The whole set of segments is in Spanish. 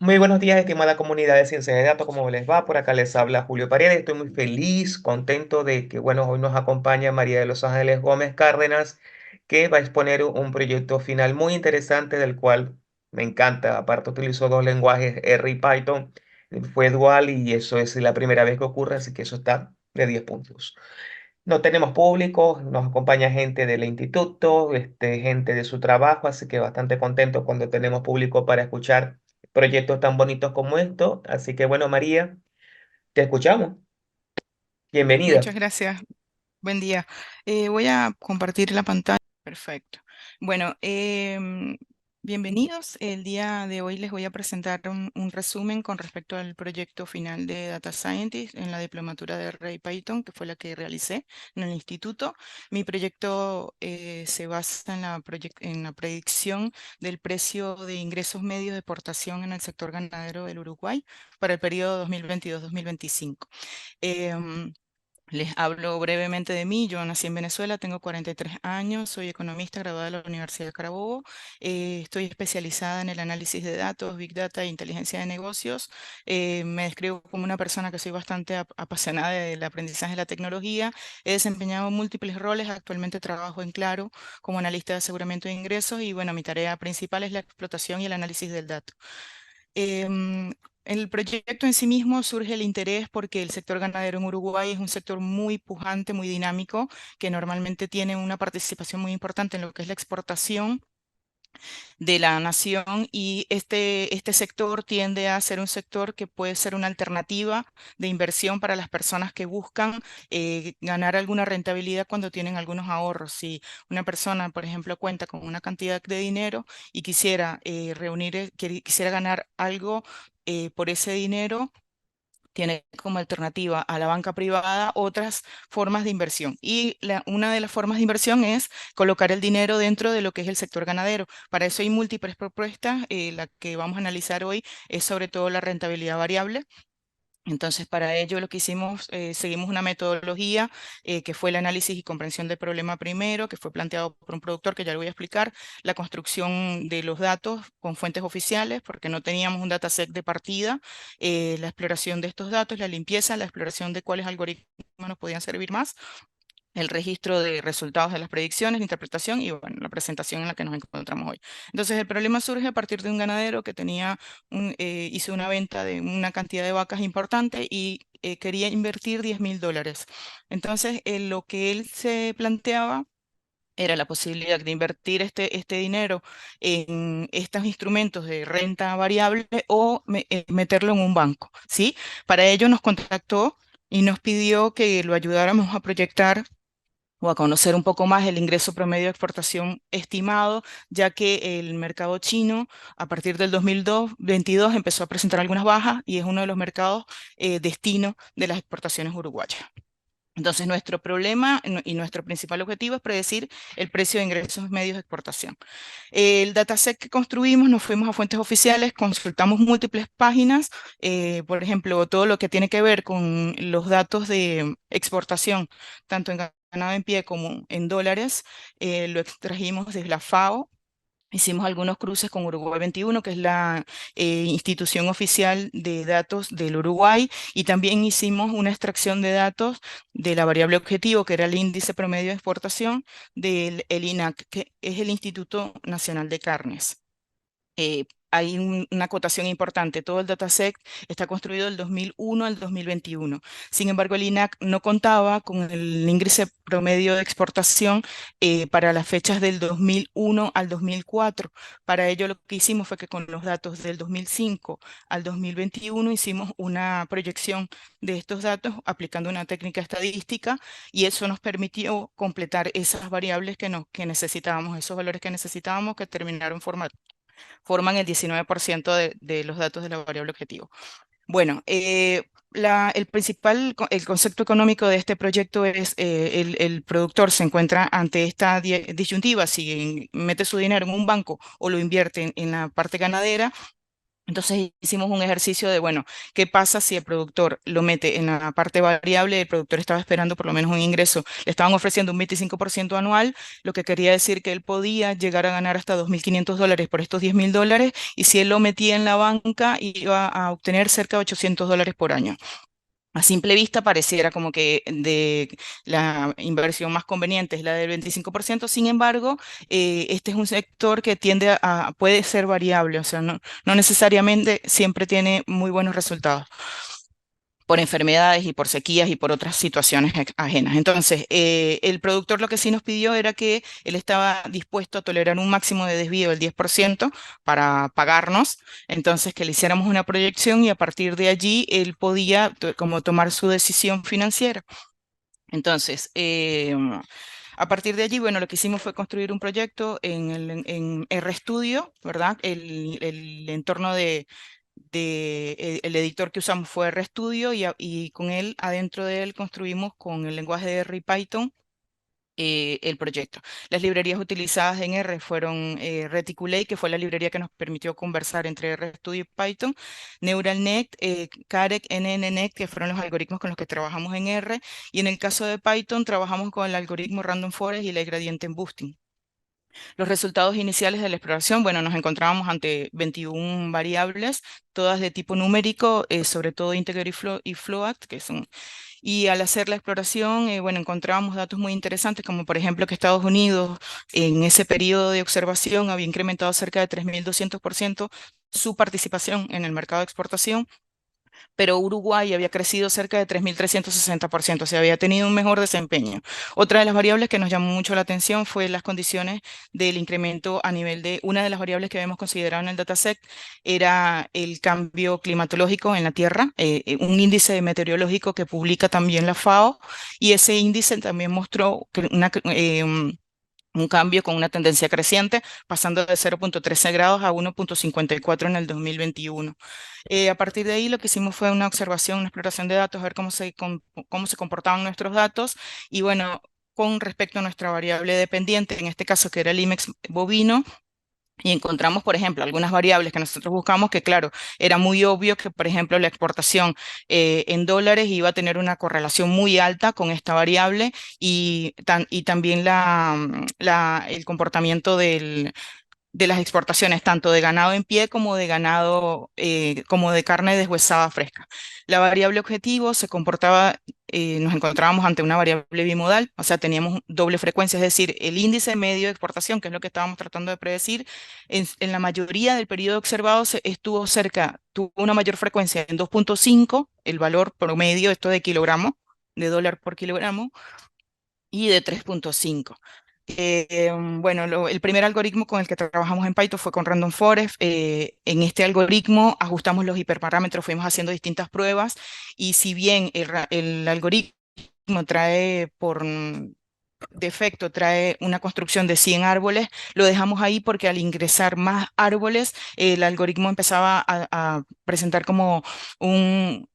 Muy buenos días, estimada comunidad de Ciencia de Datos, ¿cómo les va? Por acá les habla Julio Paredes. Estoy muy feliz, contento de que, bueno, hoy nos acompaña María de los Ángeles Gómez Cárdenas, que va a exponer un proyecto final muy interesante del cual me encanta. Aparte, utilizó dos lenguajes, R y Python. Fue dual y eso es la primera vez que ocurre, así que eso está de 10 puntos. No tenemos público, nos acompaña gente del instituto, gente de su trabajo, así que bastante contento cuando tenemos público para escuchar proyectos tan bonitos como estos. Así que bueno, María, te escuchamos. Muchas Bienvenida. gracias. Buen día. Voy a compartir la pantalla. Perfecto. Bueno, bienvenidos. El día de hoy les voy a presentar un resumen con respecto al proyecto final de Data Scientist en la diplomatura de Ray Python, que fue la que realicé en el instituto. Mi proyecto se basa en en la predicción del precio de ingresos medios de exportación en el sector ganadero del Uruguay para el periodo 2022-2025. Les hablo brevemente de mí. Yo nací en Venezuela, tengo 43 años, soy economista graduada de la Universidad de Carabobo. Estoy especializada en el análisis de datos, Big Data e inteligencia de negocios. Me describo como una persona que soy bastante apasionada del aprendizaje de la tecnología. He desempeñado múltiples roles. Actualmente trabajo en Claro como analista de aseguramiento de ingresos y bueno, mi tarea principal es la explotación y el análisis del dato. En el proyecto en sí mismo surge el interés porque el sector ganadero en Uruguay es un sector muy pujante, muy dinámico, que normalmente tiene una participación muy importante en lo que es la exportación de la nación y este sector tiende a ser un sector que puede ser una alternativa de inversión para las personas que buscan ganar alguna rentabilidad cuando tienen algunos ahorros. Si una persona, por ejemplo, cuenta con una cantidad de dinero y quisiera quisiera ganar algo por ese dinero, tiene como alternativa a la banca privada otras formas de inversión. Y una de las formas de inversión es colocar el dinero dentro de lo que es el sector ganadero. Para eso hay múltiples propuestas. La que vamos a analizar hoy es sobre todo la rentabilidad variable. Entonces, para ello lo que hicimos, seguimos una metodología que fue el análisis y comprensión del problema primero, que fue planteado por un productor que ya le voy a explicar, la construcción de los datos con fuentes oficiales, porque no teníamos un dataset de partida, la exploración de estos datos, la limpieza, la exploración de cuáles algoritmos nos podían servir más, el registro de resultados de las predicciones, la interpretación y bueno, la presentación en la que nos encontramos hoy. Entonces, el problema surge a partir de un ganadero que hizo una venta de una cantidad de vacas importante y quería invertir $10.000. Entonces, lo que él se planteaba era la posibilidad de invertir este dinero en estos instrumentos de renta variable o meterlo en un banco, ¿sí? Para ello nos contactó y nos pidió que lo ayudáramos a proyectar o a conocer un poco más el ingreso promedio de exportación estimado, ya que el mercado chino a partir del 2022 empezó a presentar algunas bajas y es uno de los mercados destino de las exportaciones uruguayas. Entonces, nuestro problema y nuestro principal objetivo es predecir el precio de ingresos medios de exportación. El dataset que construimos, nos fuimos a fuentes oficiales, consultamos múltiples páginas, por ejemplo, todo lo que tiene que ver con los datos de exportación, tanto en ganado en pie como en dólares, lo extrajimos desde la FAO. Hicimos algunos cruces con Uruguay 21, que es la institución oficial de datos del Uruguay, y también hicimos una extracción de datos de la variable objetivo, que era el índice promedio de exportación del el INAC, que es el Instituto Nacional de Carnes. Hay una acotación importante. Todo el dataset está construido del 2001 al 2021. Sin embargo, el INAC no contaba con el índice promedio de exportación para las fechas del 2001 al 2004. Para ello, lo que hicimos fue que con los datos del 2005 al 2021 hicimos una proyección de estos datos aplicando una técnica estadística y eso nos permitió completar esas variables que necesitábamos, esos valores que necesitábamos que terminaron forman el 19% de los datos de la variable objetivo. Bueno, el concepto económico de este proyecto es el productor se encuentra ante esta disyuntiva, si mete su dinero en un banco o lo invierte en la parte ganadera. Entonces hicimos un ejercicio de, bueno, ¿qué pasa si el productor lo mete en la parte variable? El productor estaba esperando por lo menos un ingreso, le estaban ofreciendo un 25% anual, lo que quería decir que él podía llegar a ganar hasta $2.500 por estos $10.000, y si él lo metía en la banca iba a obtener cerca de $800 por año. A simple vista pareciera como que la inversión más conveniente es la del 25%. Sin embargo, este es un sector que tiende puede ser variable, o sea, no necesariamente siempre tiene muy buenos resultados por enfermedades y por sequías y por otras situaciones ajenas. Entonces, el productor lo que sí nos pidió era que él estaba dispuesto a tolerar un máximo de desvío del 10% para pagarnos, entonces que le hiciéramos una proyección y a partir de allí él podía como tomar su decisión financiera. Entonces, a partir de allí, bueno, lo que hicimos fue construir un proyecto en RStudio, ¿verdad? El entorno el editor que usamos fue RStudio y con él, adentro de él, construimos con el lenguaje de R y Python el proyecto. Las librerías utilizadas en R fueron Reticulate, que fue la librería que nos permitió conversar entre RStudio y Python, NeuralNet, Carec, NNNet, que fueron los algoritmos con los que trabajamos en R, y en el caso de Python trabajamos con el algoritmo Random Forest y la Gradient Boosting. Los resultados iniciales de la exploración, bueno, nos encontrábamos ante 21 variables, todas de tipo numérico, sobre todo integer y float, que son y al hacer la exploración, bueno, encontrábamos datos muy interesantes, como por ejemplo que Estados Unidos en ese periodo de observación había incrementado cerca de 3.200% su participación en el mercado de exportación, pero Uruguay había crecido cerca de 3.360%, o sea, había tenido un mejor desempeño. Otra de las variables que nos llamó mucho la atención fue las condiciones del incremento a nivel de, una de las variables que habíamos considerado en el dataset era el cambio climatológico en la Tierra, un índice meteorológico que publica también la FAO, y ese índice también mostró que un cambio con una tendencia creciente, pasando de 0,13 grados a 1,54 en el 2021. A partir de ahí lo que hicimos fue una observación, una exploración de datos, ver cómo se comportaban nuestros datos y bueno, con respecto a nuestra variable dependiente, en este caso que era el IMEX bovino, y encontramos, por ejemplo, algunas variables que nosotros buscamos que, claro, era muy obvio que, por ejemplo, la exportación en dólares iba a tener una correlación muy alta con esta variable y también el comportamiento de las exportaciones, tanto de ganado en pie como de ganado, como de carne deshuesada fresca. La variable objetivo se comportaba, nos encontrábamos ante una variable bimodal, o sea, teníamos doble frecuencia, es decir, el índice medio de exportación, que es lo que estábamos tratando de predecir, en la mayoría del periodo observado tuvo una mayor frecuencia en 2,5, el valor promedio, esto de kilogramo, de dólar por kilogramo, y de 3,5. Bueno, el primer algoritmo con el que trabajamos en Python fue con Random Forest. En este algoritmo ajustamos los hiperparámetros, fuimos haciendo distintas pruebas y si bien el algoritmo trae por defecto, trae una construcción de 100 árboles, lo dejamos ahí porque al ingresar más árboles, el algoritmo empezaba a presentar como un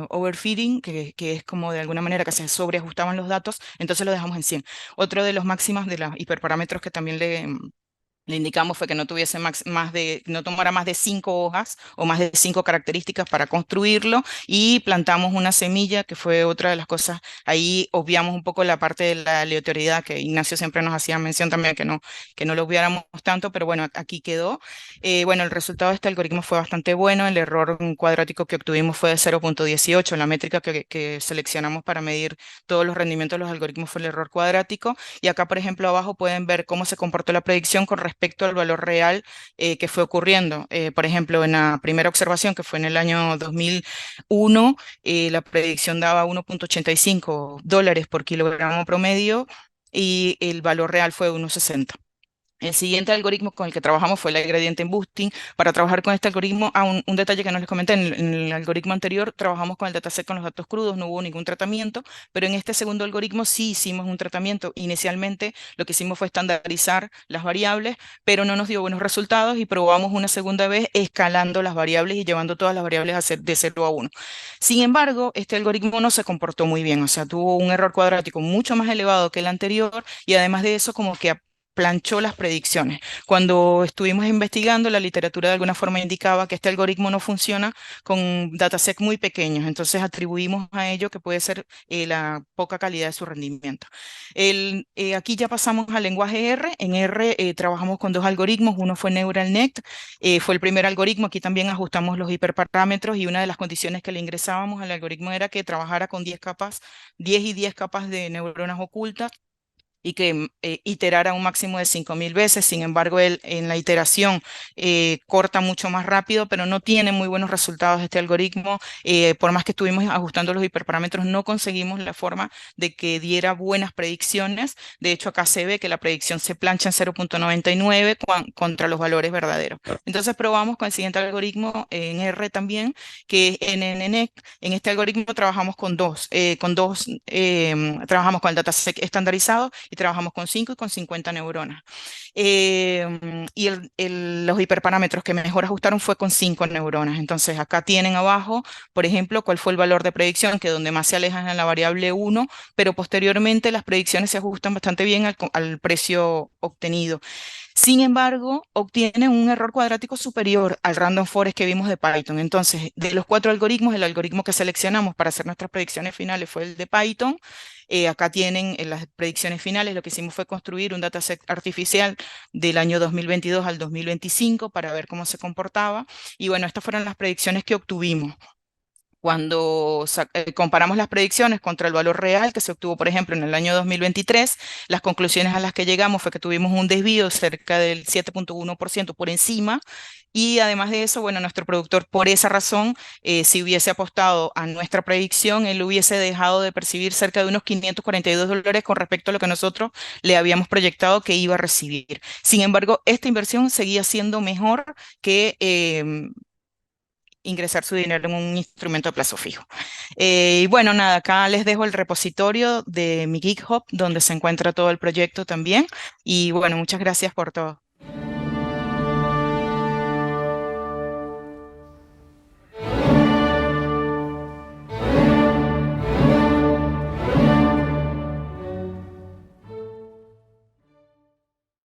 overfitting, que es como de alguna manera que se sobreajustaban los datos, entonces lo dejamos en 100. Otro de los máximos de los hiperparámetros que también le indicamos fue que no tuviese no tomara más de 5 hojas o más de 5 características para construirlo y plantamos una semilla, que fue otra de las cosas. Ahí obviamos un poco la parte de la aleatoriedad que Ignacio siempre nos hacía mención también, que no lo obviáramos tanto, pero bueno, aquí quedó. Bueno, el resultado de este algoritmo fue bastante bueno. El error cuadrático que obtuvimos fue de 0,18. La métrica que seleccionamos para medir todos los rendimientos de los algoritmos fue el error cuadrático. Y acá, por ejemplo, abajo pueden ver cómo se comportó la predicción con respecto al valor real que fue ocurriendo. Por ejemplo, en la primera observación, que fue en el año 2001, la predicción daba $1,85 por kilogramo promedio y el valor real fue 1,60. El siguiente algoritmo con el que trabajamos fue el Gradient Boosting. Para trabajar con este algoritmo, un detalle que no les comenté, en el algoritmo anterior trabajamos con el dataset con los datos crudos, no hubo ningún tratamiento, pero en este segundo algoritmo sí hicimos un tratamiento. Inicialmente lo que hicimos fue estandarizar las variables, pero no nos dio buenos resultados y probamos una segunda vez escalando las variables y llevando todas las variables de 0 a 1. Sin embargo, este algoritmo no se comportó muy bien, o sea, tuvo un error cuadrático mucho más elevado que el anterior y además de eso como que planchó las predicciones. Cuando estuvimos investigando, la literatura de alguna forma indicaba que este algoritmo no funciona con datasets muy pequeños, entonces atribuimos a ello que puede ser la poca calidad de su rendimiento. Aquí ya pasamos al lenguaje R. En R trabajamos con dos algoritmos, uno fue NeuralNet, fue el primer algoritmo. Aquí también ajustamos los hiperparámetros y una de las condiciones que le ingresábamos al algoritmo era que trabajara con 10 capas, 10 y 10 capas de neuronas ocultas y que iterara un máximo de 5.000 veces. Sin embargo, él en la iteración corta mucho más rápido, pero no tiene muy buenos resultados este algoritmo. Por más que estuvimos ajustando los hiperparámetros, no conseguimos la forma de que diera buenas predicciones. De hecho, acá se ve que la predicción se plancha en 0.99 contra los valores verdaderos. Entonces probamos con el siguiente algoritmo en R también, que es NNNet. En este algoritmo trabajamos trabajamos con el dataset estandarizado y trabajamos con 5 y con 50 neuronas. Y los hiperparámetros que mejor ajustaron fue con 5 neuronas. Entonces acá tienen abajo, por ejemplo, cuál fue el valor de predicción, que donde más se alejan es en la variable 1, pero posteriormente las predicciones se ajustan bastante bien al precio obtenido. Sin embargo, obtienen un error cuadrático superior al random forest que vimos de Python. Entonces, de los cuatro algoritmos, el algoritmo que seleccionamos para hacer nuestras predicciones finales fue el de Python. Acá tienen las predicciones finales. Lo que hicimos fue construir un dataset artificial del año 2022 al 2025 para ver cómo se comportaba. Y bueno, estas fueron las predicciones que obtuvimos. Cuando comparamos las predicciones contra el valor real que se obtuvo, por ejemplo, en el año 2023, las conclusiones a las que llegamos fue que tuvimos un desvío cerca del 7.1% por encima. Y además de eso, bueno, nuestro productor, por esa razón, si hubiese apostado a nuestra predicción, él hubiese dejado de percibir cerca de unos $542 con respecto a lo que nosotros le habíamos proyectado que iba a recibir. Sin embargo, esta inversión seguía siendo mejor que ingresar su dinero en un instrumento a plazo fijo. Y bueno, nada, acá les dejo el repositorio de mi GitHub, donde se encuentra todo el proyecto también. Y bueno, muchas gracias por todo.